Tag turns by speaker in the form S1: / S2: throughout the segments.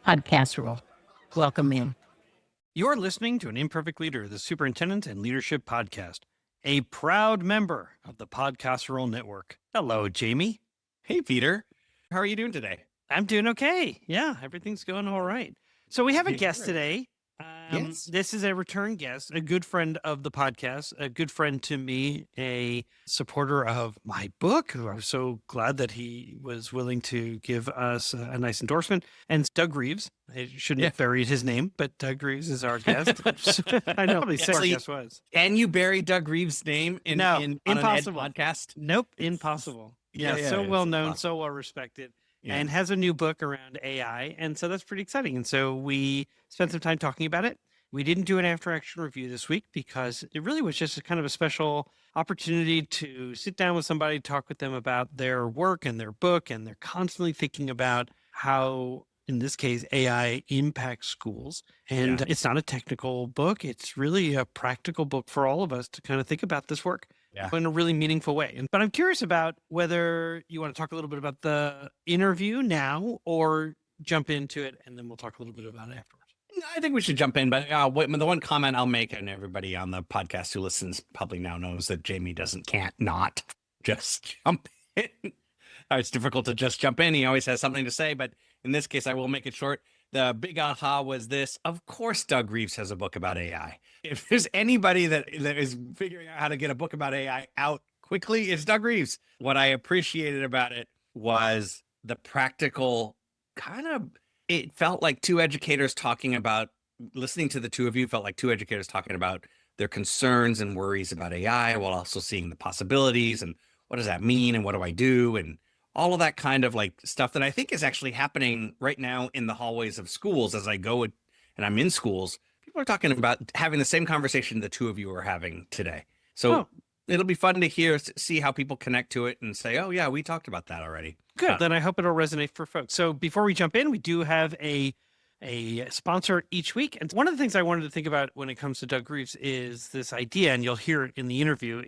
S1: podcast role. Welcome in.
S2: You're listening to An Imperfect Leader, the Superintendent and Leadership Podcast, a proud member of the Podcasserole Network. Hello, Jamie.
S3: Hey, Peter. How are you doing today?
S2: I'm doing okay. Yeah, everything's going all right. So we have a guest today.
S3: Yes.
S2: This is a return guest, a good friend of the podcast, a good friend to me, a supporter of my book. I was so glad that he was willing to give us a nice endorsement. And it's Doug Reeves. I shouldn't have buried his name, but Doug Reeves is our guest. I know. Probably our guest was.
S3: Can you bury Doug Reeves' name in
S2: impossible.
S3: an Ed podcast?
S2: Nope, impossible. So well known, so well respected. And has a new book around AI. And so that's pretty exciting. And so we spent some time talking about it. We didn't do an after action review this week because it really was just a kind of a special opportunity to sit down with somebody, talk with them about their work and their book. And they're constantly thinking about how, in this case, AI impacts schools. And it's not a technical book. It's really a practical book for all of us to kind of think about this work in a really meaningful way. But I'm curious about whether you want to talk a little bit about the interview now or jump into it, and then we'll talk a little bit about it afterwards.
S3: I think we should jump in, but the one comment I'll make, and everybody on the podcast who listens probably now knows that Jamie can't not just jump in. It's difficult to just jump in. He always has something to say, but in this case, I will make it short. The big aha was this. Of course, Doug Reeves has a book about AI. If there's anybody that is figuring out how to get a book about AI out quickly, it's Reeves. What I appreciated about it was the practical it felt like two educators talking about, listening to the two of you felt like two educators talking about their concerns and worries about AI while also seeing the possibilities and what does that mean and what do I do and all of that kind of like stuff that I think is actually happening right now in the hallways of schools as I go and I'm in schools. People are talking about having the same conversation the two of you are having today. So it'll be fun to see how people connect to it and say, oh yeah, we talked about that already.
S2: Good. Then I hope it'll resonate for folks. So before we jump in, we do have a sponsor each week. And one of the things I wanted to think about when it comes to Doug Reeves is this idea, and you'll hear it in the interview,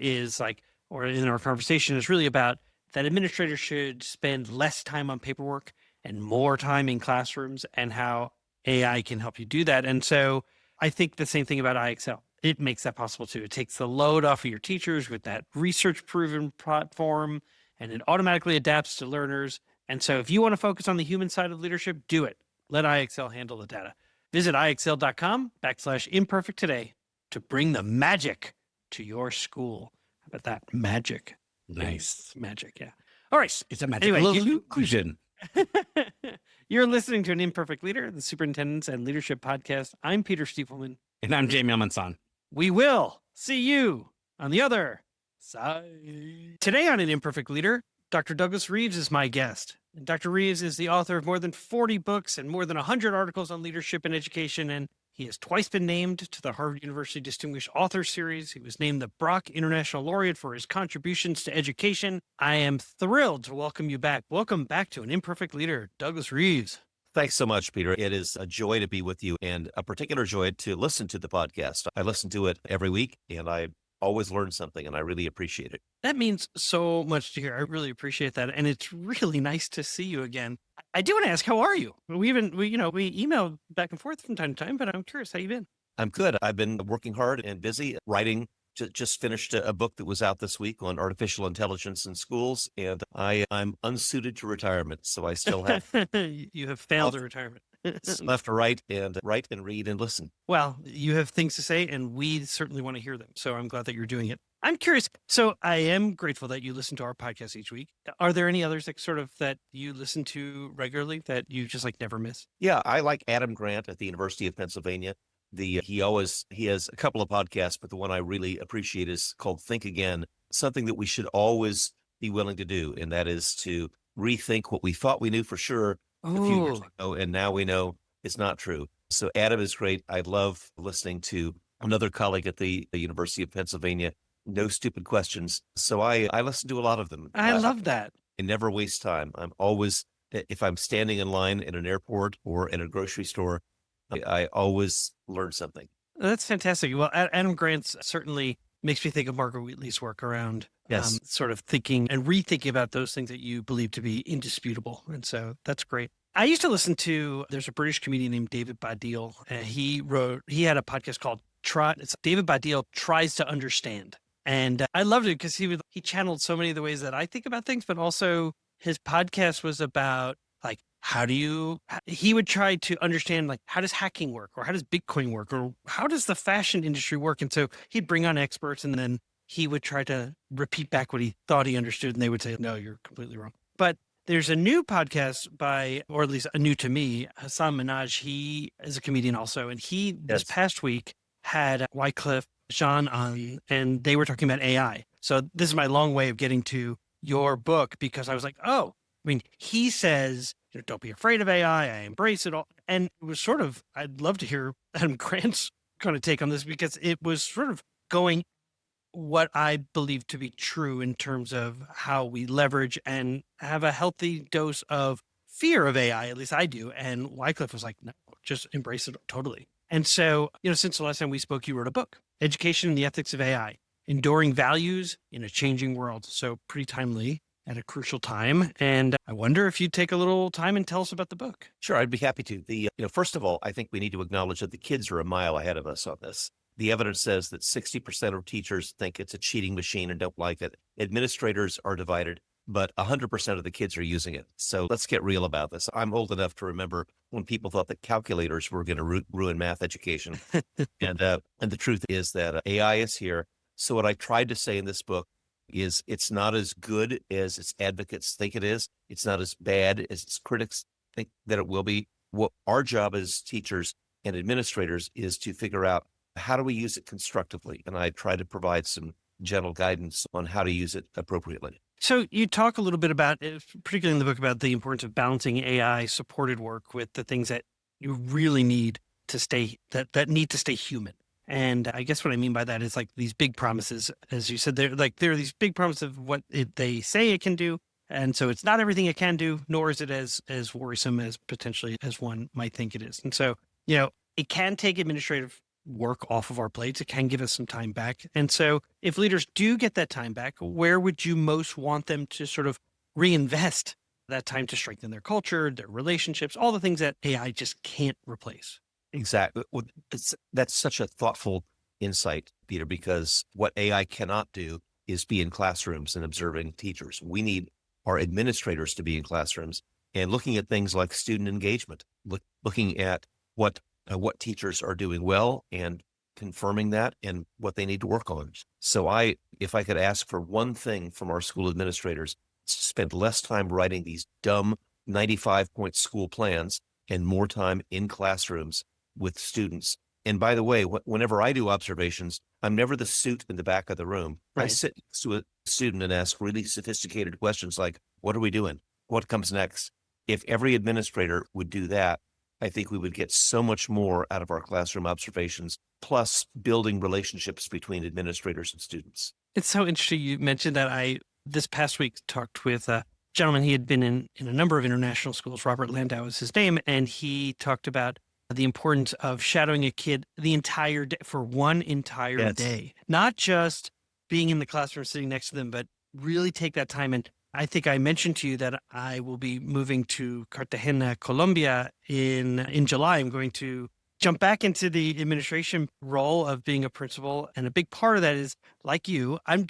S2: or in our conversation, is really about that administrators should spend less time on paperwork and more time in classrooms and how AI can help you do that. And so I think the same thing about IXL. It makes that possible too. It takes the load off of your teachers with that research-proven platform, and it automatically adapts to learners. And so if you want to focus on the human side of leadership, do it. Let IXL handle the data. Visit IXL.com/imperfect today to bring the magic to your school. How about that? Magic.
S3: Nice.
S2: Magic, yeah. All right.
S3: It's a magical illusion.
S2: You're listening to An Imperfect Leader, the Superintendents and Leadership Podcast. I'm Peter Stiefelman.
S3: And I'm Jamie Elmanson.
S2: We will see you on the other side. Today on An Imperfect Leader, Dr. Douglas Reeves is my guest. And Dr. Reeves is the author of more than 40 books and more than 100 articles on leadership and education, and he has twice been named to the Harvard University Distinguished Author Series. He was named the Brock International Laureate for his contributions to education. I am thrilled to welcome you back. Welcome back to An Imperfect Leader, Douglas Reeves.
S4: Thanks so much, Peter. It is a joy to be with you and a particular joy to listen to the podcast. I listen to it every week and I always learn something and I really appreciate it.
S2: That means so much to hear. I really appreciate that. And it's really nice to see you again. I do want to ask, how are you? We email back and forth from time to time, but I'm curious how you've been.
S4: I'm good. I've been working hard and busy writing. Just finished a book that was out this week on artificial intelligence in schools, and I'm unsuited to retirement, so I still have
S2: you have failed to retirement.
S4: left to write and read and listen.
S2: Well, you have things to say, and we certainly want to hear them. So I'm glad that you're doing it. I'm curious. So I am grateful that you listen to our podcast each week. Are there any others that you listen to regularly that you just never miss?
S4: Yeah, I like Adam Grant at the University of Pennsylvania. He has a couple of podcasts, but the one I really appreciate is called Think Again, something that we should always be willing to do. And that is to rethink what we thought we knew for sure a few years ago, and now we know it's not true. So Adam is great. I love listening to another colleague at the University of Pennsylvania, No Stupid Questions. So I listen to a lot of them.
S2: I love that.
S4: I never waste time. I'm always, if I'm standing in line in an airport or in a grocery store, I always learn something.
S2: That's fantastic. Well, Adam Grant's certainly makes me think of Margaret Wheatley's work around sort of thinking and rethinking about those things that you believe to be indisputable. And so that's great. I used to listen to, there's a British comedian named David Baddiel. He had a podcast called it's David Baddiel Tries to Understand. And I loved it because he channeled so many of the ways that I think about things, but also his podcast was about like, he would try to understand, like, how does hacking work, or how does Bitcoin work, or how does the fashion industry work? And so he'd bring on experts, and then he would try to repeat back what he thought he understood. And they would say, no, you're completely wrong. But there's a new podcast by, or at least a new to me, Hassan Minhaj. He is a comedian also. And this past week, had Wycliffe Jean on, and they were talking about AI. So this is my long way of getting to your book, because I was like, oh, I mean, he says, don't be afraid of AI. I embrace it all. And it was sort of, I'd love to hear Adam Grant's kind of take on this, because it was sort of going what I believe to be true in terms of how we leverage and have a healthy dose of fear of AI. At least I do. And Wycliffe was like, no, just embrace it totally. And so, since the last time we spoke, you wrote a book, Education and the Ethics of AI, Enduring Values in a Changing World. So pretty timely at a crucial time. And I wonder if you'd take a little time and tell us about the book.
S4: Sure, I'd be happy to. First of all, I think we need to acknowledge that the kids are a mile ahead of us on this. The evidence says that 60% of teachers think it's a cheating machine and don't like it. Administrators are divided, but 100% of the kids are using it. So let's get real about this. I'm old enough to remember when people thought that calculators were going to ruin math education. and the truth is that AI is here. So what I tried to say in this book is it's not as good as its advocates think it is. It's not as bad as its critics think that it will be. What our job as teachers and administrators is to figure out, how do we use it constructively? And I try to provide some gentle guidance on how to use it appropriately.
S2: So you talk a little bit about, particularly in the book, about the importance of balancing AI supported work with the things that you really need to stay, that need to stay human. And I guess what I mean by that is like these big promises, as you said, there are these big promises of what they say it can do. And so it's not everything it can do, nor is it as worrisome as potentially as one might think it is. And so, it can take administrative work off of our plates. It can give us some time back. And so if leaders do get that time back, where would you most want them to sort of reinvest that time to strengthen their culture, their relationships, all the things that AI just can't replace?
S4: Exactly. Well, that's such a thoughtful insight, Peter, because what AI cannot do is be in classrooms and observing teachers. We need our administrators to be in classrooms and looking at things like student engagement, looking at what teachers are doing well and confirming that and what they need to work on. So if I could ask for one thing from our school administrators, spend less time writing these dumb 95-point school plans and more time in classrooms with students. And by the way, whenever I do observations, I'm never the suit in the back of the room.
S2: Right.
S4: I sit next to a student and ask really sophisticated questions like, what are we doing? What comes next? If every administrator would do that, I think we would get so much more out of our classroom observations, plus building relationships between administrators and students.
S2: It's so interesting you mentioned that. This past week, talked with a gentleman. He had been in a number of international schools. Robert Landau is his name. And he talked about the importance of shadowing a kid the entire day, for one entire day, not just being in the classroom sitting next to them, but really take that time. And I think I mentioned to you that I will be moving to Cartagena, Colombia in July. I'm going to jump back into the administration role of being a principal. And a big part of that is, like you, I'm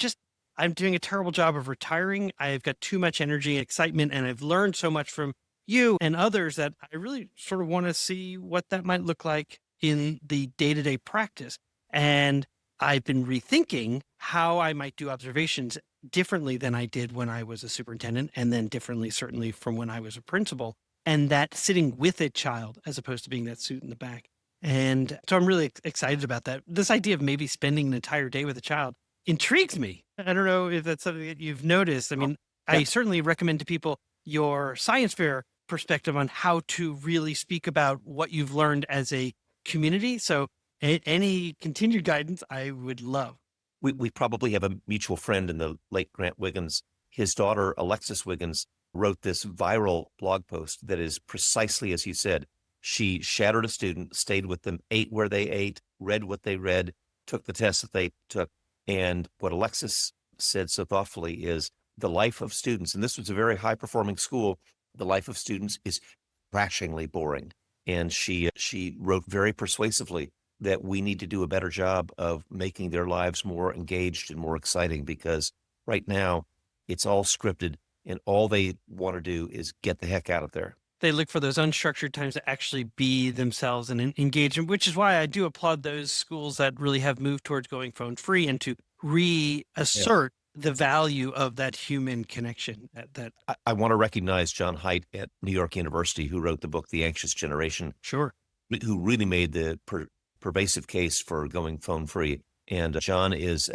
S2: doing a terrible job of retiring. I've got too much energy and excitement, and I've learned so much from you and others that I really sort of want to see what that might look like in the day-to-day practice. And I've been rethinking how I might do observations differently than I did when I was a superintendent, and then differently, certainly, from when I was a principal, and that sitting with a child as opposed to being that suit in the back. And so I'm really excited about that. This idea of maybe spending an entire day with a child intrigues me. I don't know if that's something that you've noticed. I mean, I certainly recommend to people your science fair perspective on how to really speak about what you've learned as a community. So any continued guidance, I would love.
S4: We probably have a mutual friend in the late Grant Wiggins. His daughter, Alexis Wiggins, wrote this viral blog post that is precisely as you said. She shadowed a student, stayed with them, ate where they ate, read what they read, took the tests that they took. And what Alexis said so thoughtfully is the life of students, and this was a very high-performing school, the life of students is crashingly boring. And she wrote very persuasively that we need to do a better job of making their lives more engaged and more exciting, because right now it's all scripted and all they want to do is get the heck out of there.
S2: They look for those unstructured times to actually be themselves and engage, and which is why I do applaud those schools that really have moved towards going phone free and to reassert the value of that human connection.
S4: I want to recognize John Haidt at New York University, who wrote the book The Anxious Generation,
S2: Sure.
S4: who really made the pervasive case for going phone free. And John is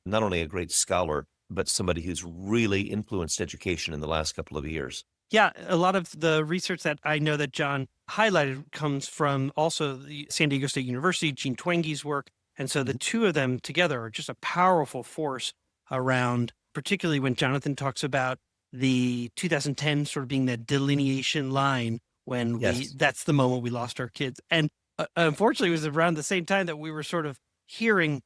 S4: not only a great scholar, but somebody who's really influenced education in the last couple of years.
S2: Yeah, a lot of the research that I know that John highlighted comes from also the San Diego State University, Jean Twenge's work. And so the two of them together are just a powerful force around, particularly when Jonathan talks about the 2010 sort of being that delineation line when that's the moment we lost our kids. And unfortunately, it was around the same time that we were sort of hearing,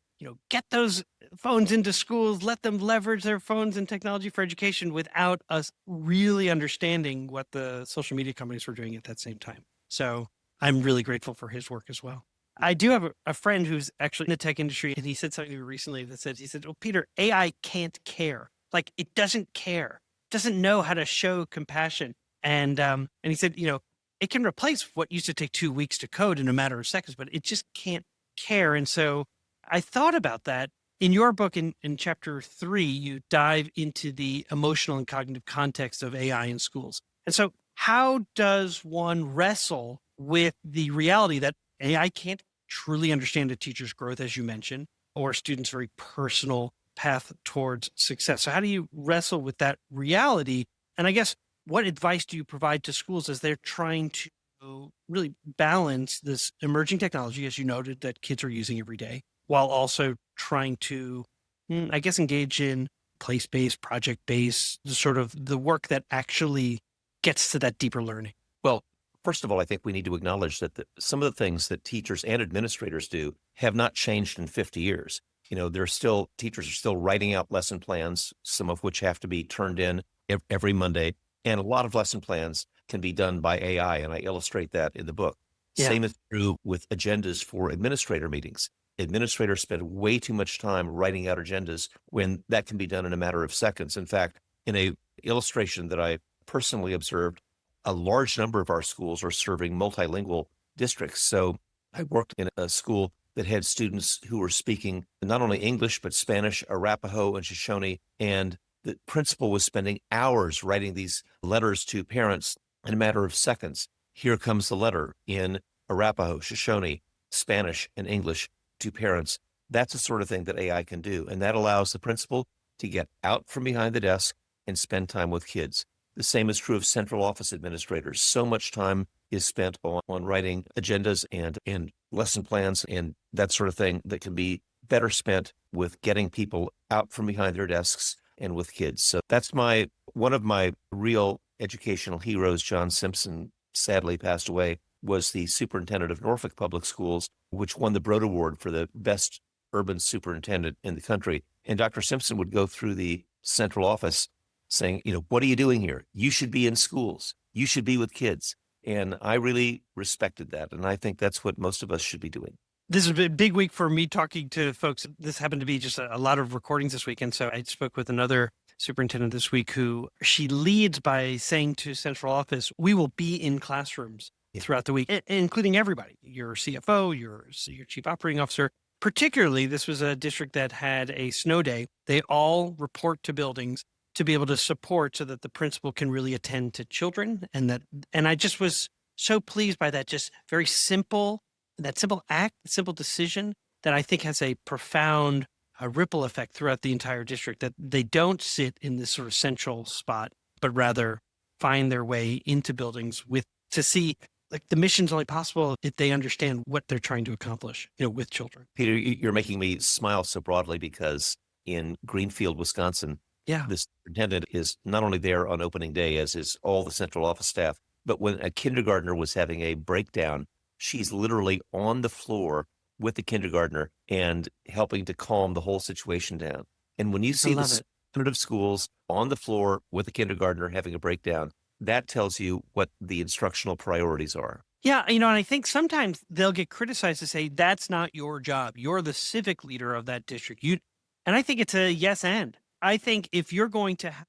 S2: get those phones into schools, let them leverage their phones and technology for education, without us really understanding what the social media companies were doing at that same time. So I'm really grateful for his work as well. I do have a friend who's actually in the tech industry, and he said something to me recently he said, well, Peter, AI can't care. Like, it doesn't care, doesn't know how to show compassion. And he said, it can replace what used to take 2 weeks to code in a matter of seconds, but it just can't care. And so I thought about that. In your book, in chapter 3, you dive into the emotional and cognitive context of AI in schools. And so how does one wrestle with the reality that AI can't truly understand a teacher's growth, as you mentioned, or a student's very personal path towards success? So how do you wrestle with that reality? And I guess, what advice do you provide to schools as they're trying to really balance this emerging technology, as you noted, that kids are using every day, while also trying to, I guess, engage in place-based, project-based, sort of the work that actually gets to that deeper learning?
S4: Well, first of all, I think we need to acknowledge that some of the things that teachers and administrators do have not changed in 50 years. Teachers are still writing out lesson plans, some of which have to be turned in every Monday. And a lot of lesson plans can be done by AI, and I illustrate that in the book.
S2: Yeah.
S4: Same is true with agendas for administrator meetings. Administrators spend way too much time writing out agendas when that can be done in a matter of seconds. In fact, in a illustration that I personally observed, a large number of our schools are serving multilingual districts. So I worked in a school that had students who were speaking not only English, but Spanish, Arapaho, and Shoshone. And the principal was spending hours writing these letters to parents in a matter of seconds. Here comes the letter in Arapaho, Shoshone, Spanish, and English to parents. That's the sort of thing that AI can do. And that allows the principal to get out from behind the desk and spend time with kids. The same is true of central office administrators. So much time is spent on writing agendas and lesson plans and that sort of thing that can be better spent with getting people out from behind their desks and with kids. So that's one of my real educational heroes. John Simpson sadly passed away, was the superintendent of Norfolk Public Schools, which won the Broad Award for the best urban superintendent in the country. And Dr. Simpson would go through the central office saying, what are you doing here? You should be in schools. You should be with kids. And I really respected that. And I think that's what most of us should be doing.
S2: This is a big week for me talking to folks. This happened to be just a lot of recordings this week. And so I spoke with another superintendent this week who she leads by saying to central office, we will be in classrooms throughout the week, including everybody, your CFO, your chief operating officer. Particularly, this was a district that had a snow day. They all report to buildings to be able to support so that the principal can really attend to children. And I just was so pleased by that, just very simple, that simple act, simple decision that I think has a profound ripple effect throughout the entire district, that they don't sit in this sort of central spot, but rather find their way into buildings to see, like, the mission's only possible if they understand what they're trying to accomplish, with children.
S4: Peter, you're making me smile so broadly because in Greenfield, Wisconsin, the superintendent is not only there on opening day, as is all the central office staff, but when a kindergartner was having a breakdown, she's literally on the floor with the kindergartner and helping to calm the whole situation down. And when you see the superintendent of schools on the floor with the kindergartner having a breakdown, that tells you what the instructional priorities are.
S2: Yeah, and I think sometimes they'll get criticized to say that's not your job. You're the civic leader of that district. And I think it's a yes and. I think if you're going to have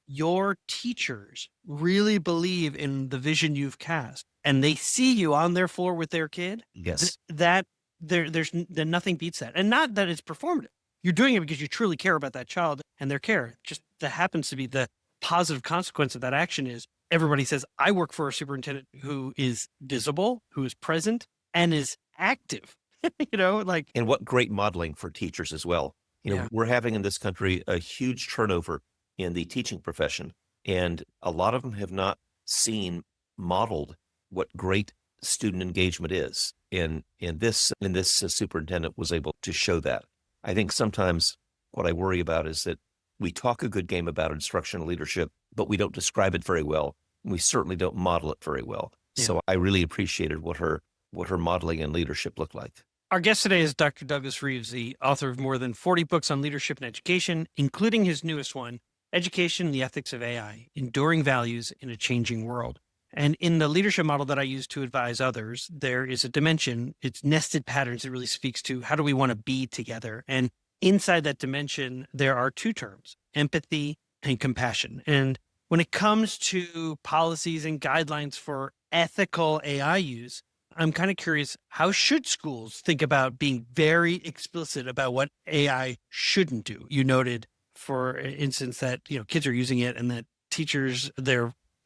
S2: your teachers really believe in the vision you've cast and they see you on their floor with their kid,
S4: Yes.
S2: then nothing beats that. And not that it's performative. You're doing it because you truly care about that child and their care. Just that happens to be the positive consequence of that action is everybody says, I work for a superintendent who is visible, who is present, and is active.
S4: And what great modeling for teachers as well.
S2: Yeah.
S4: We're having in this country a huge turnover in the teaching profession, and a lot of them have not seen modeled what great student engagement is. And this superintendent was able to show that. I think sometimes what I worry about is that we talk a good game about instructional leadership, but we don't describe it very well. We certainly don't model it very well.
S2: Yeah.
S4: So I really appreciated what her modeling and leadership looked like.
S2: Our guest today is Dr. Douglas Reeves, the author of more than 40 books on leadership and education, including his newest one, Education and the Ethics of AI, Enduring Values in a Changing World. And in the leadership model that I use to advise others, there is a dimension, it's nested patterns that really speaks to how do we want to be together. And inside that dimension, there are two terms, empathy and compassion. And when it comes to policies and guidelines for ethical AI use, I'm kind of curious, how should schools think about being very explicit about what AI shouldn't do? You noted, for instance, that kids are using it and that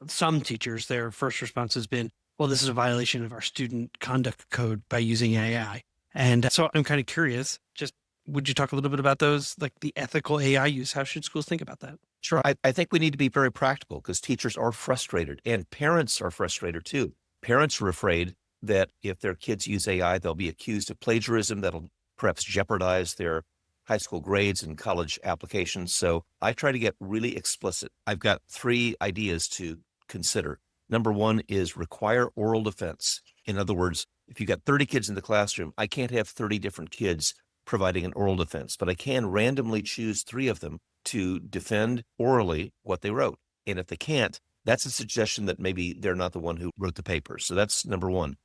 S2: some teachers, their first response has been, well, this is a violation of our student conduct code by using AI. And so I'm kind of curious, just would you talk a little bit about those, like the ethical AI use? How should schools think about that?
S4: Sure. I think we need to be very practical because teachers are frustrated and parents are frustrated too. Parents are afraid that if their kids use AI, they'll be accused of plagiarism that'll perhaps jeopardize their high school grades and college applications. So I try to get really explicit. I've got 3 ideas to consider. Number 1 is require oral defense. In other words, if you got 30 kids in the classroom, I can't have 30 different kids providing an oral defense, but I can randomly choose 3 of them to defend orally what they wrote. And if they can't, that's a suggestion that maybe they're not the one who wrote the paper. So that's number 1.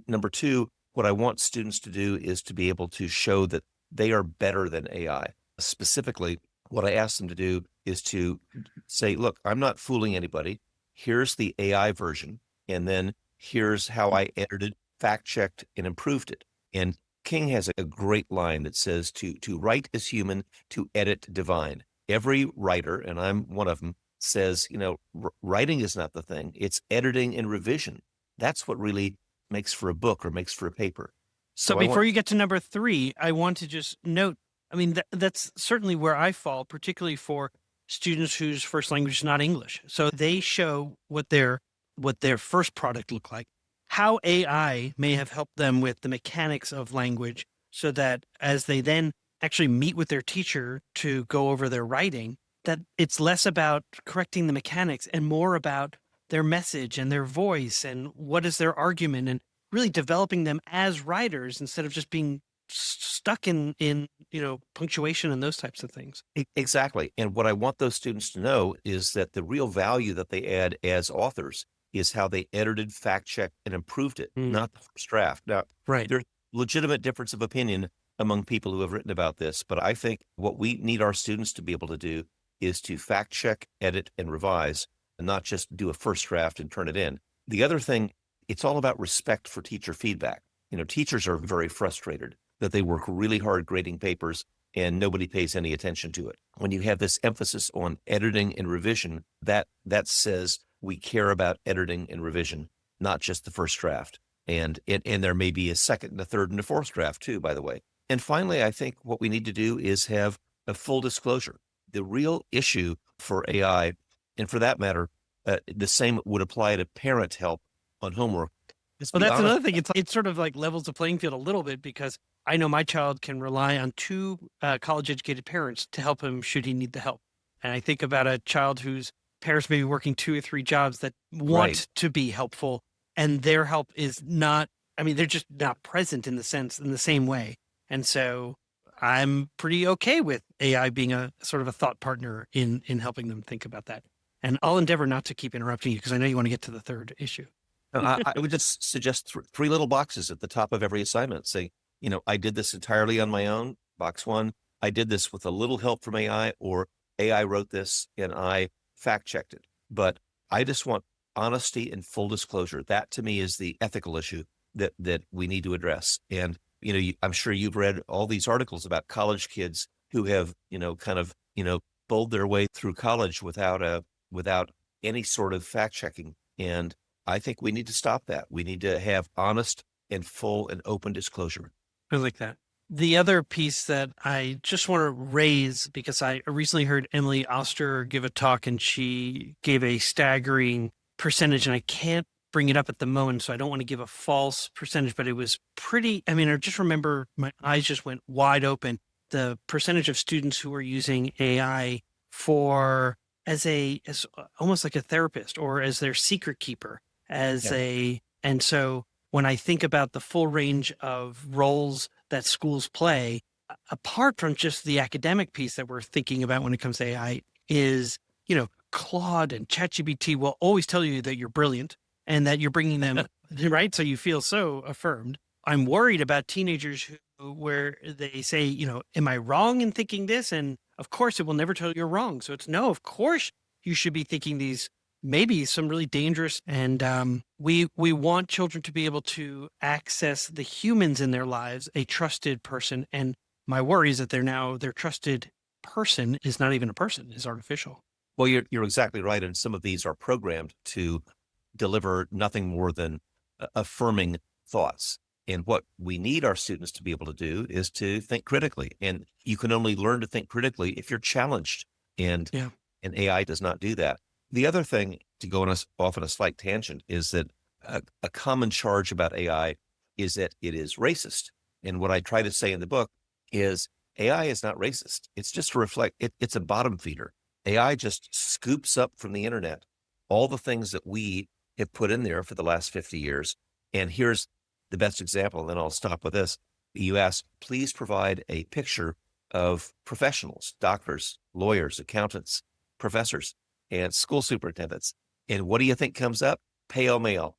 S4: Number 2, what I want students to do is to be able to show that they are better than AI. Specifically, what I ask them to do is to say, look, I'm not fooling anybody. Here's the AI version. And then here's how I edited, fact-checked, and improved it. And King has a great line that says to write is human, to edit divine. Every writer, and I'm one of them, says, writing is not the thing. It's editing and revision. That's what really makes for a book or makes for a paper.
S2: So before you get to number 3, I want to just note, that's certainly where I fall, particularly for students whose first language is not English. So they show what their first product looked like, how AI may have helped them with the mechanics of language so that as they then actually meet with their teacher to go over their writing, that it's less about correcting the mechanics and more about their message and their voice and what is their argument and really developing them as writers instead of just being stuck in punctuation and those types of things.
S4: Exactly. And what I want those students to know is that the real value that they add as authors is how they edited, fact-checked, and improved it, not the first draft. Now,
S2: right.
S4: There's legitimate difference of opinion among people who have written about this, but I think what we need our students to be able to do is to fact-check, edit, and revise, and not just do a first draft and turn it in. The other thing, it's all about respect for teacher feedback. Teachers are very frustrated that they work really hard grading papers and nobody pays any attention to it. When you have this emphasis on editing and revision, that says we care about editing and revision, not just the first draft. And there may be a second and a third and a fourth draft too, by the way. And finally, I think what we need to do is have a full disclosure. The real issue for AI, and for that matter, the same would apply to parent help on homework.
S2: Well, that's another thing. It's sort of like levels the playing field a little bit because I know my child can rely on 2 college-educated parents to help him should he need the help. And I think about a child whose parents may be working 2 or 3 jobs that want to be helpful, and their help is not, they're just not present in the same way. And so I'm pretty okay with AI being a sort of a thought partner in helping them think about that. And I'll endeavor not to keep interrupting you because I know you want to get to the third issue.
S4: I would just suggest three little boxes at the top of every assignment. Say, I did this entirely on my own. Box one, I did this with a little help from AI, or AI wrote this and I fact checked it. But I just want honesty and full disclosure. That to me is the ethical issue that we need to address. And, I'm sure you've read all these articles about college kids who have, bowled their way through college without any sort of fact checking. And I think we need to stop that. We need to have honest and full and open disclosure.
S2: I like that. The other piece that I just want to raise, because I recently heard Emily Oster give a talk and she gave a staggering percentage, and I can't bring it up at the moment, so I don't want to give a false percentage, but it was pretty, I just remember my eyes just went wide open. The percentage of students who are using AI as almost like a therapist or as their secret keeper, and so when I think about the full range of roles that schools play, apart from just the academic piece that we're thinking about when it comes to AI, is, Claude and ChatGPT will always tell you that you're brilliant and that you're bringing them, right? So you feel so affirmed. I'm worried about teenagers where they say, am I wrong in thinking this? And of course, it will never tell you you're wrong. So it's no, of course you should be thinking these maybe some really dangerous. And we want children to be able to access the humans in their lives, a trusted person. And my worry is that their trusted person is not even a person, is artificial.
S4: Well, you're exactly right. And some of these are programmed to deliver nothing more than affirming thoughts. And what we need our students to be able to do is to think critically. And you can only learn to think critically if you're challenged. And AI does not do that. The other thing, to go off on a slight tangent, is that a common charge about AI is that it is racist. And what I try to say in the book is AI is not racist. It's just to reflect, it's a bottom feeder. AI just scoops up from the internet all the things that we have put in there for the last 50 years. And here's the best example, and then I'll stop with this. You ask, please provide a picture of professionals, doctors, lawyers, accountants, professors, and school superintendents. And what do you think comes up? Pale male.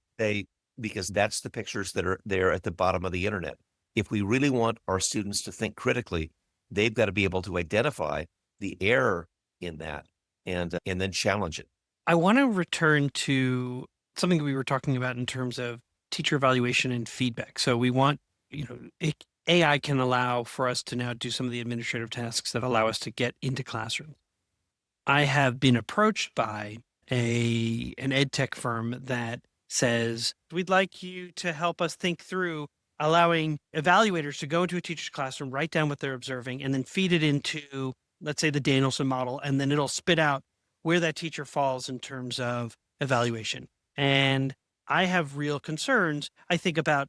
S4: Because that's the pictures that are there at the bottom of the internet. If we really want our students to think critically, they've got to be able to identify the error in that and then challenge it.
S2: I want to return to something we were talking about in terms of teacher evaluation and feedback. So we want, AI can allow for us to now do some of the administrative tasks that allow us to get into classrooms. I have been approached by an ed tech firm that says, we'd like you to help us think through allowing evaluators to go into a teacher's classroom, write down what they're observing, and then feed it into, let's say, the Danielson model, and then it'll spit out where that teacher falls in terms of evaluation. And I have real concerns. I think about,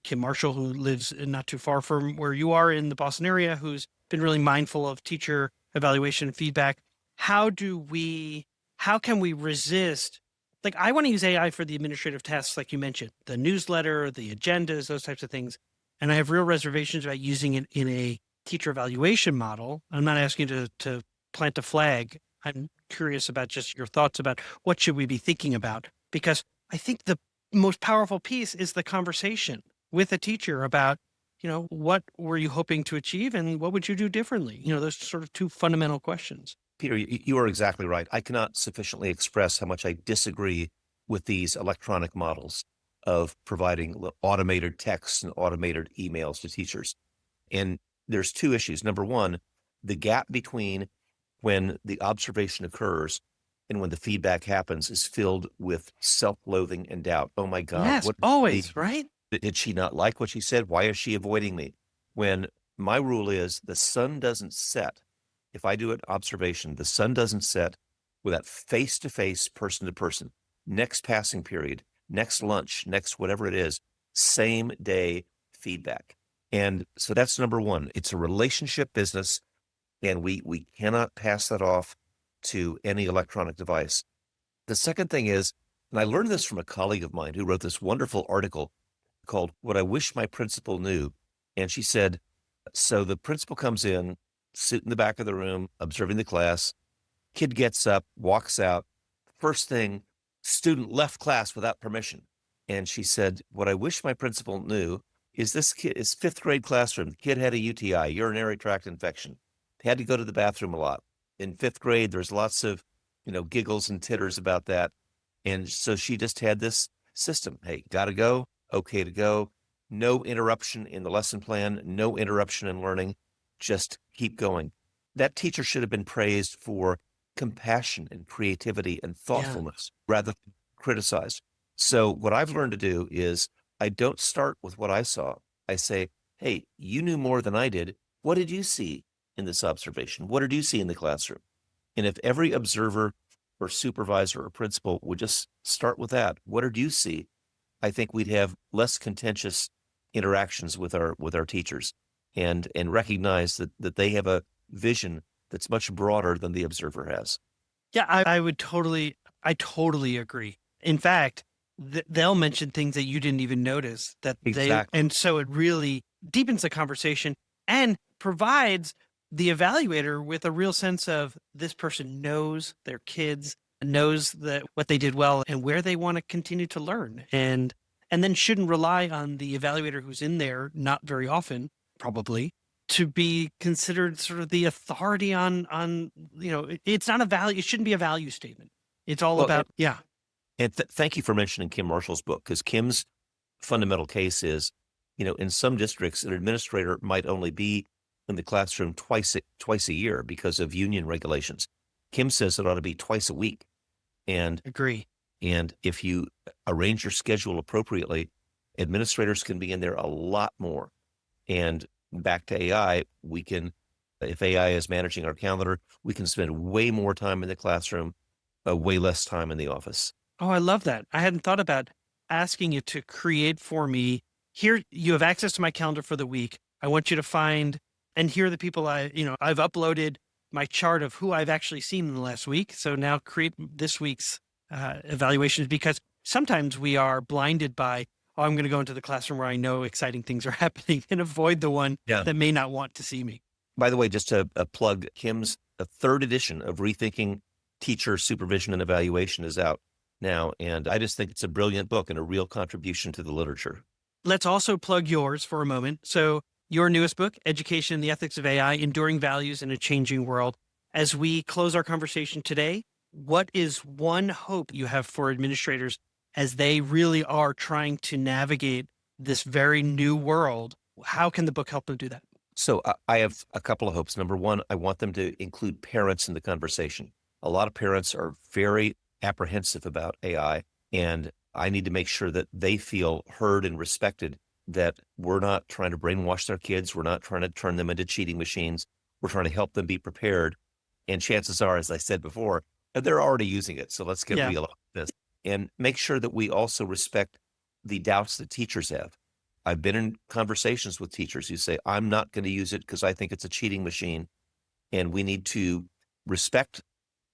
S2: Kim Marshall, who lives not too far from where you are in the Boston area, who's been really mindful of teacher evaluation and feedback. How can we resist? Like, I want to use AI for the administrative tasks, like you mentioned, the newsletter, the agendas, those types of things. And I have real reservations about using it in a teacher evaluation model. I'm not asking you to plant a flag. I'm curious about just your thoughts about what should we be thinking about, because I think the most powerful piece is the conversation with a teacher about, what were you hoping to achieve and what would you do differently? Those sort of two fundamental questions.
S4: Peter, you are exactly right. I cannot sufficiently express how much I disagree with these electronic models of providing automated texts and automated emails to teachers. And there's two issues. Number one, the gap between when the observation occurs and when the feedback happens is filled with self-loathing and doubt. Oh my God.
S2: Yes, always, right?
S4: Did she not like what she said? Why is she avoiding me? When my rule is the sun doesn't set. If I do an observation, the sun doesn't set without face-to-face, person-to-person, next passing period, next lunch, next whatever it is, same day feedback. And so that's number one. It's a relationship business, and we cannot pass that off to any electronic device. The second thing is, and I learned this from a colleague of mine who wrote this wonderful article called What I Wish My Principal Knew. And she said, so the principal comes in, sit in the back of the room, observing the class. Kid gets up, walks out. first thing, student left class without permission. And she said, what I wish my principal knew is this kid is 5th grade classroom. The kid had a UTI, urinary tract infection, had to go to the bathroom a lot. In 5th grade, there's lots of, giggles and titters about that. And so she just had this system. Hey, got to go. Okay to go. No interruption in the lesson plan. No interruption in learning. Just keep going. That teacher should have been praised for compassion and creativity and thoughtfulness rather than criticized. So what I've learned to do is I don't start with what I saw. I say, hey, you knew more than I did. What did you see in this observation? What did you see in the classroom? And if every observer or supervisor or principal would just start with that, what did you see? I think we'd have less contentious interactions with our teachers and recognize that they have a vision that's much broader than the observer has.
S2: Yeah, I totally agree. In fact, they'll mention things that you didn't even notice and so it really deepens the conversation and provides the evaluator with a real sense of this person knows their kids, knows what they did well and where they want to continue to learn, and then shouldn't rely on the evaluator who's in there not very often, probably, to be considered sort of the authority on it's not a value. It shouldn't be a value statement. It's all about.
S4: And thank you for mentioning Kim Marshall's book, because Kim's fundamental case is, in some districts, an administrator might only be in the classroom twice a year because of union regulations. Kim says it ought to be twice a week. And
S2: agree. And
S4: if you arrange your schedule appropriately, administrators can be in there a lot more. And back to AI, if AI is managing our calendar, we can spend way more time in the classroom, way less time in the office.
S2: Oh, I love that. I hadn't thought about asking it to create for me. Here, you have access to my calendar for the week. I want you to find, and here are the people I've uploaded my chart of who I've actually seen in the last week. So now create this week's evaluations, because sometimes we are blinded by, I'm going to go into the classroom where I know exciting things are happening and avoid the one that may not want to see me.
S4: By the way, just to plug, Kim's 3rd edition of Rethinking Teacher Supervision and Evaluation is out now. And I just think it's a brilliant book and a real contribution to the literature.
S2: Let's also plug yours for a moment. So your newest book, Education and the Ethics of AI, Enduring Values in a Changing World. As we close our conversation today, what is one hope you have for administrators as they really are trying to navigate this very new world? How can the book help them do that?
S4: So I have a couple of hopes. Number one, I want them to include parents in the conversation. A lot of parents are very apprehensive about AI, and I need to make sure that they feel heard and respected, that we're not trying to brainwash their kids. We're not trying to turn them into cheating machines. We're trying to help them be prepared. And chances are, as I said before, they're already using it. So let's get real about this and make sure that we also respect the doubts that teachers have. I've been in conversations with teachers who say, I'm not going to use it because I think it's a cheating machine. And we need to respect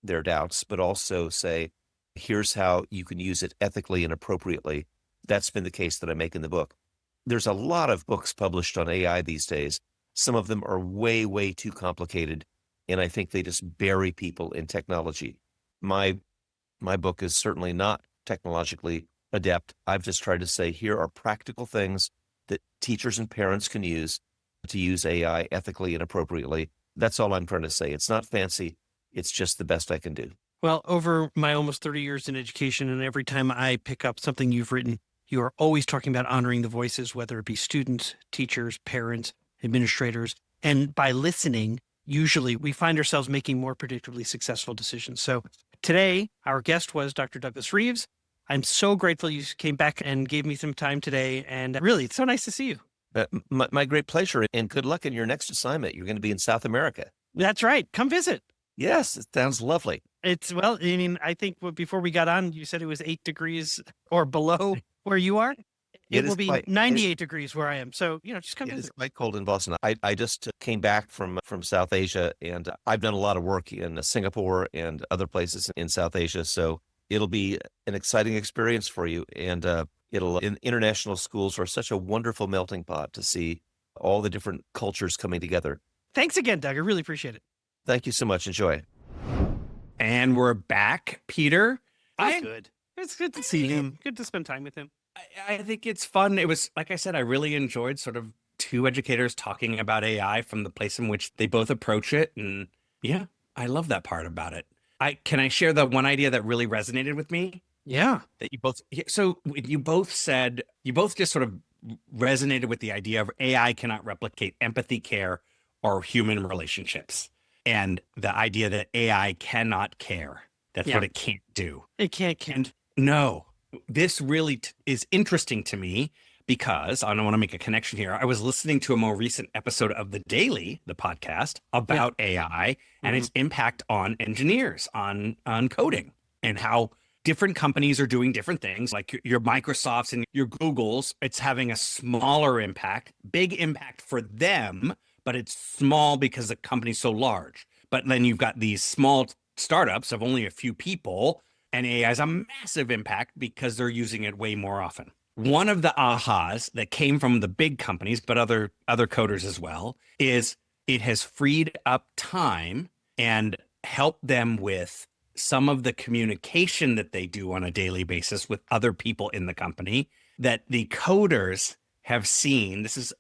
S4: their doubts, but also say, here's how you can use it ethically and appropriately. That's been the case that I make in the book. There's a lot of books published on AI these days. Some of them are way, way too complicated, and I think they just bury people in technology. My book is certainly not technologically adept. I've just tried to say, here are practical things that teachers and parents can use to use AI ethically and appropriately. That's all I'm trying to say. It's not fancy. It's just the best I can do.
S2: Well, over my almost 30 years in education, and every time I pick up something you've written, you are always talking about honoring the voices, whether it be students, teachers, parents, administrators. And by listening, usually we find ourselves making more predictably successful decisions. So today, our guest was Dr. Douglas Reeves. I'm so grateful you came back and gave me some time today. And really, it's so nice to see you.
S4: My great pleasure, and good luck in your next assignment. You're going to be in South America.
S2: That's right. Come visit.
S4: Yes, it sounds lovely.
S2: I think before we got on, you said it was 8 degrees or below where you are. It will be 98 degrees where I am. So, just come visit.
S4: It's quite cold in Boston. I just came back from South Asia, and I've done a lot of work in Singapore and other places in South Asia. So it'll be an exciting experience for you. And international schools are such a wonderful melting pot to see all the different cultures coming together.
S2: Thanks again, Doug. I really appreciate it.
S4: Thank you so much. Enjoy.
S3: And we're back, Peter.
S2: That's good. It's good to see him. Good to spend time with him.
S3: I think it's fun. It was, like I said, I really enjoyed sort of two educators talking about AI from the place in which they both approach it. And yeah, I love that part about it. Can I share the one idea that really resonated with me?
S2: Yeah.
S3: That you both, so you both said, you both just sort of resonated with the idea of AI cannot replicate empathy, care, or human relationships. And the idea that AI cannot care. That's what it can't do.
S2: It can't.
S3: And no, this really is interesting to me because I don't want to make a connection here. I was listening to a more recent episode of The Daily, the podcast about AI and its impact on engineers, on coding, and how different companies are doing different things. Like your Microsofts and your Googles, it's having a smaller impact, big impact for them, but it's small because the company's so large. But then you've got these small startups of only a few people, and AI has a massive impact because they're using it way more often. One of the ahas that came from the big companies, but other coders as well, is it has freed up time and helped them with some of the communication that they do on a daily basis with other people in the company that the coders have seen. This is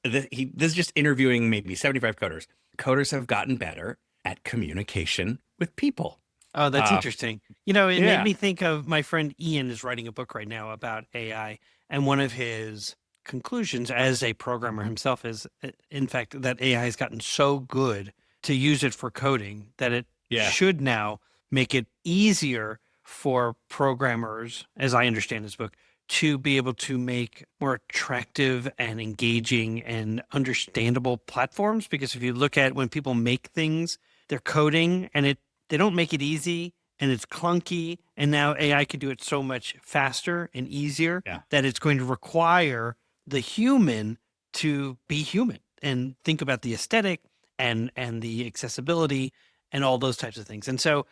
S3: just interviewing maybe 75 coders. Coders have gotten better at communication with people.
S2: Oh, that's interesting. You know, it made me think of my friend Ian is writing a book right now about AI. And one of his conclusions as a programmer himself is, in fact, that AI has gotten so good to use it for coding that it should now make it easier for programmers, as I understand his book, to be able to make more attractive and engaging and understandable platforms. Because if you look at when people make things, they're coding and they don't make it easy and it's clunky. And now AI can do it so much faster and easier that it's going to require the human to be human and think about the aesthetic and the accessibility and all those types of things. And so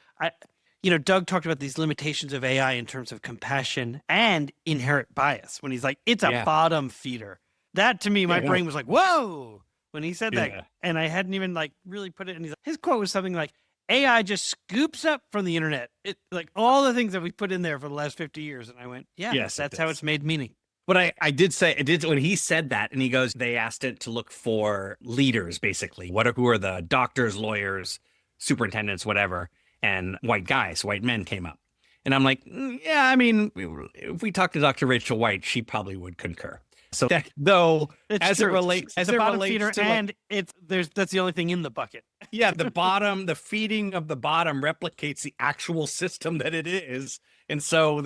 S2: Doug talked about these limitations of AI in terms of compassion and inherent bias when he's like, it's a bottom feeder. That to me, my brain was like, whoa, when he said that. And I hadn't even really put it in. His quote was something like, AI just scoops up from the internet. It like all the things that we put in there for the last 50 years. And I went, that's how it's made meaning.
S3: What I did say, when he said that, and he goes, they asked it to look for leaders, basically. Who are the doctors, lawyers, superintendents, whatever, and white men came up. And I'm like, if we talk to Dr. Rachel White, she probably would concur. So that, though,
S2: that's the bottom feeder, and that's the only thing in the bucket.
S3: The feeding of the bottom replicates the actual system that it is. And so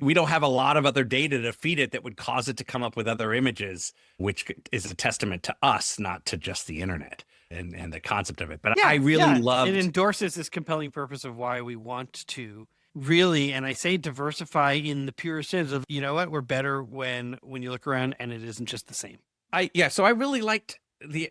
S3: we don't have a lot of other data to feed it that would cause it to come up with other images, which is a testament to us, not to just the internet and the concept of it. But I really love
S2: it. Endorses this compelling purpose of why we want to really, and I say diversify in the purest sense of, you know what, we're better when you look around and it isn't just the same.
S3: So I really liked the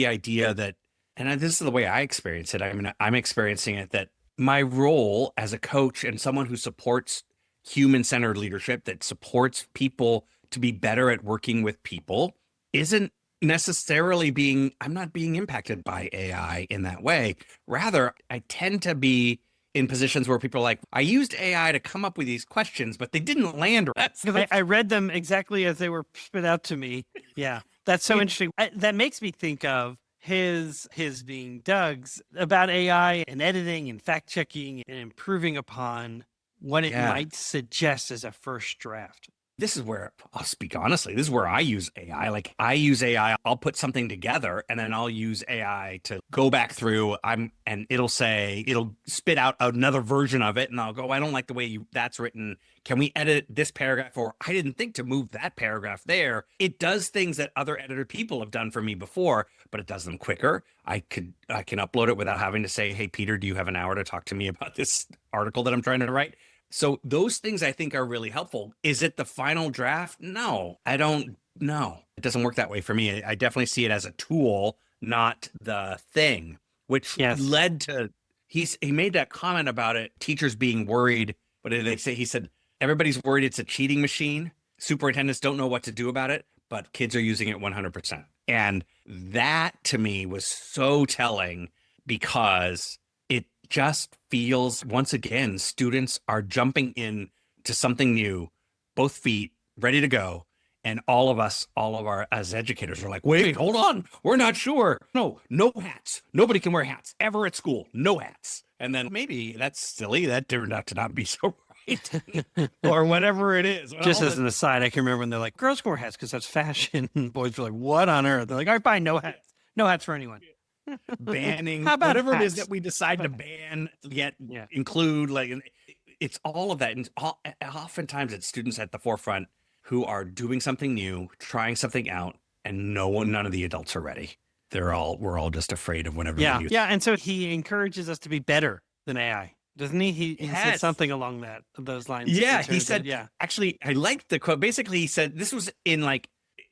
S3: idea that, and this is the way I experience it. I mean, I'm experiencing it that my role as a coach and someone who supports human-centered leadership, that supports people to be better at working with people, isn't necessarily I'm not being impacted by AI in that way. Rather, I tend to be in positions where people are like, I used AI to come up with these questions, but they didn't land right.
S2: I read them exactly as they were spit out to me. Yeah, that's so interesting. That makes me think of his being Doug's about AI and editing and fact checking and improving upon what it might suggest as a first draft.
S3: This is where I'll speak honestly. This is where I use AI. Like I use AI, I'll put something together and then I'll use AI to go back through and it'll spit out another version of it. And I'll go, I don't like the way that's written. Can we edit this paragraph? Or I didn't think to move that paragraph there. It does things that other editor people have done for me before, but it does them quicker. I can upload it without having to say, hey, Peter, do you have an hour to talk to me about this article that I'm trying to write? So those things I think are really helpful. Is it the final draft? No, I don't know. It doesn't work that way for me. I definitely see it as a tool, not the thing, which led to, he made that comment about it, teachers being worried. What did they say? He said, everybody's worried it's a cheating machine. Superintendents don't know what to do about it, but kids are using it 100%. And that to me was so telling because just feels, once again, students are jumping in to something new, both feet ready to go. And all of our as educators are like, wait, hold on, we're not sure. No hats. Nobody can wear hats ever at school. No hats. And then maybe that's silly. That turned out to not be so right. Or whatever it is.
S2: Just as an aside, I can remember when they're like, girls can wear hats because that's fashion. And boys were like, what on earth? They're like, all right, fine, no hats. No hats for anyone.
S3: Banning
S2: How about
S3: whatever it is
S2: hats?
S3: that we decide to ban, yet
S2: Yeah.
S3: include, like, it's all of that. And oftentimes it's students at the forefront who are doing something new, trying something out, and none of the adults are ready. We're all just afraid of whenever.
S2: Yeah. Yeah. And so he encourages us to be better than AI, doesn't he? He said
S3: Yes.
S2: something along those lines.
S3: Yeah,
S2: in
S3: he
S2: terms
S3: said,
S2: of- yeah.
S3: actually, I liked the quote. Basically, he said this was in like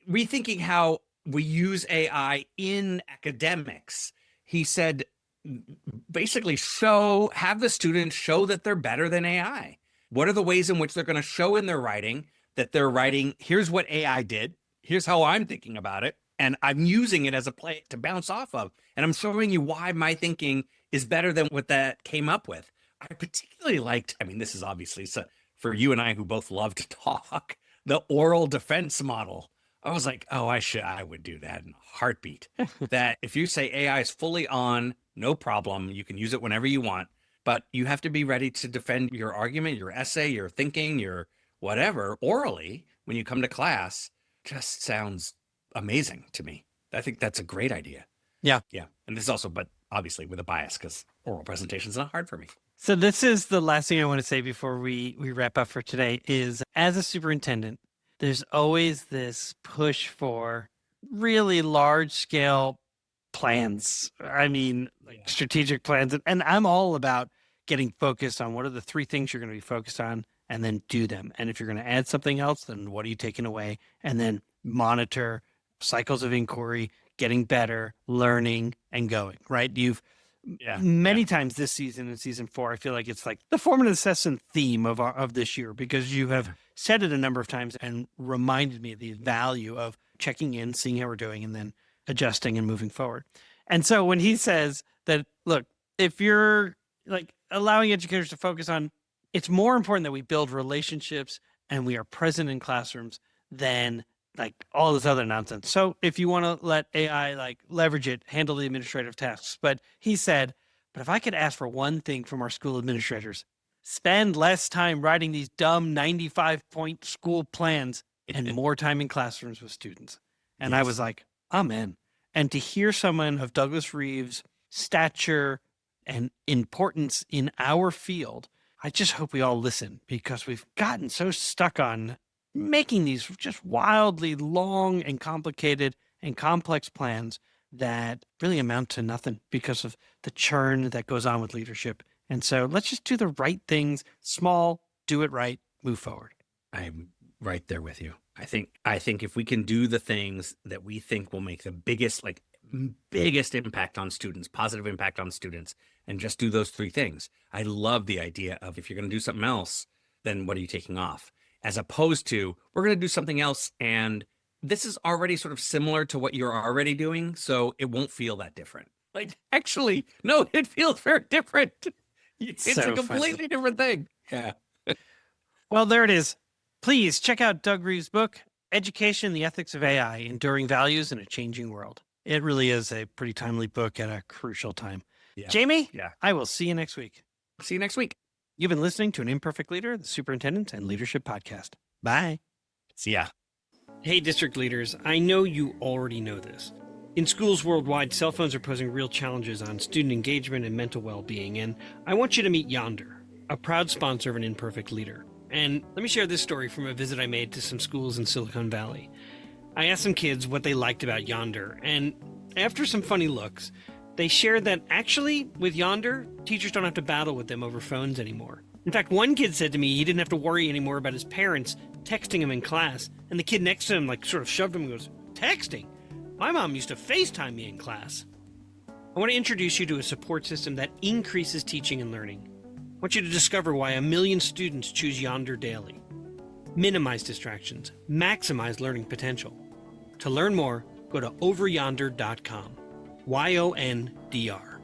S3: rethinking how we use AI in academics. He said, basically, have the students show that they're better than AI. What are the ways in which they're going to show in their writing that they're writing, here's what AI did, here's how I'm thinking about it, and I'm using it as a play to bounce off of. And I'm showing you why my thinking is better than what that came up with. I particularly liked, I mean, this is obviously for you and I who both love to talk, the oral defense model. I was like, oh, I would do that in a heartbeat. That if you say AI is fully on, no problem, you can use it whenever you want, but you have to be ready to defend your argument, your essay, your thinking, your whatever, orally when you come to class. Just sounds amazing to me. I think that's a great idea.
S2: Yeah.
S3: Yeah. And this is also, but obviously with a bias, because oral presentation is not hard for me.
S2: So this is the last thing I want to say before we wrap up for today is, as a superintendent, there's always this push for really large scale plans. I mean, like strategic plans. And I'm all about getting focused on what are the 3 things you're going to be focused on, and then do them. And if you're going to add something else, then what are you taking away? And then monitor cycles of inquiry, getting better, learning, and going, right? Many times this season, in season 4, I feel like it's like the formative assessment theme of this year, because you have said it a number of times and reminded me of the value of checking in, seeing how we're doing, and then adjusting and moving forward. And so when he says that, look, if you're like allowing educators to focus on, it's more important that we build relationships and we are present in classrooms than like all this other nonsense. So if you want to let AI like leverage it, handle the administrative tasks. But he said, but if I could ask for one thing from our school administrators, spend less time writing these dumb 95-point school plans and more time in classrooms with students. And I was like, amen. And to hear someone of Douglas Reeves' stature and importance in our field, I just hope we all listen, because we've gotten so stuck on making these just wildly long and complicated and complex plans that really amount to nothing because of the churn that goes on with leadership. And so let's just do the right things, small, do it right, move forward.
S3: I'm right there with you. I think if we can do the things that we think will make the biggest impact on students, positive impact on students, and just do those 3 things. I love the idea of, if you're going to do something else, then what are you taking off? As opposed to, we're going to do something else, and this is already sort of similar to what you're already doing, so it won't feel that different. Like, actually, no, it feels very different. It's
S2: So
S3: a completely different thing. Yeah.
S2: Well, there it is. Please check out Doug Reeves' book, Education, the Ethics of AI, Enduring Values in a Changing World. It really is a pretty timely book at a crucial time.
S3: Yeah.
S2: Jamie,
S3: Yeah.
S2: I will see you next week.
S3: See you next week.
S2: You've been listening to An Imperfect Leader, the Superintendent and Leadership Podcast. Bye.
S3: See ya.
S2: Hey, district leaders, I know you already know this. In schools worldwide, cell phones are posing real challenges on student engagement and mental well-being, and I want you to meet Yonder, a proud sponsor of An Imperfect Leader. And let me share this story from a visit I made to some schools in Silicon Valley. I asked some kids what they liked about Yonder, and after some funny looks, they shared that actually, with Yonder, teachers don't have to battle with them over phones anymore. In fact, one kid said to me he didn't have to worry anymore about his parents texting him in class, and the kid next to him sort of shoved him and goes, "Texting? My mom used to FaceTime me in class." I want to introduce you to a support system that increases teaching and learning. I want you to discover why 1 million students choose Yonder daily. Minimize distractions, maximize learning potential. To learn more, go to overyonder.com. YONDR.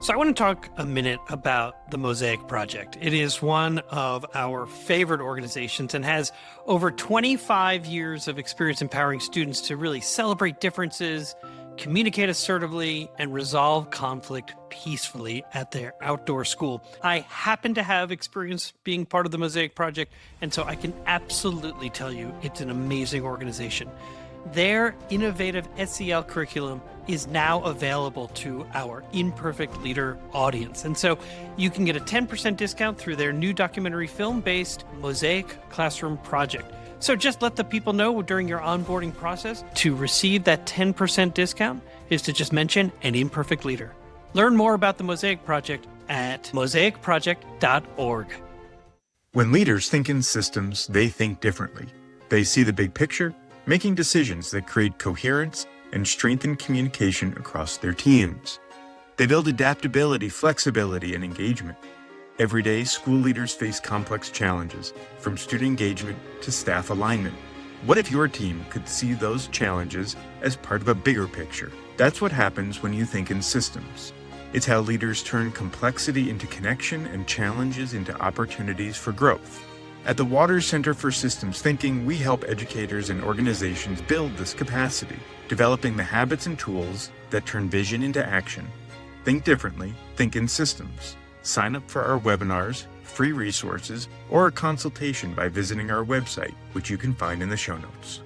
S2: So I want to talk a minute about the Mosaic Project. It is one of our favorite organizations and has over 25 years of experience empowering students to really celebrate differences, communicate assertively, and resolve conflict peacefully at their outdoor school. I happen to have experience being part of the Mosaic Project, and so I can absolutely tell you it's an amazing organization. Their innovative SEL curriculum is now available to our Imperfect Leader audience. And so you can get a 10% discount through their new documentary film-based Mosaic Classroom Project. So just let the people know during your onboarding process to receive that 10% discount is to just mention An Imperfect Leader. Learn more about the Mosaic Project at mosaicproject.org.
S5: When leaders think in systems, they think differently. They see the big picture, making decisions that create coherence and strengthen communication across their teams. They build adaptability, flexibility, and engagement. Every day, school leaders face complex challenges, from student engagement to staff alignment. What if your team could see those challenges as part of a bigger picture? That's what happens when you think in systems. It's how leaders turn complexity into connection and challenges into opportunities for growth. At the Waters Center for Systems Thinking, we help educators and organizations build this capacity, developing the habits and tools that turn vision into action. Think differently, think in systems. Sign up for our webinars, free resources, or a consultation by visiting our website, which you can find in the show notes.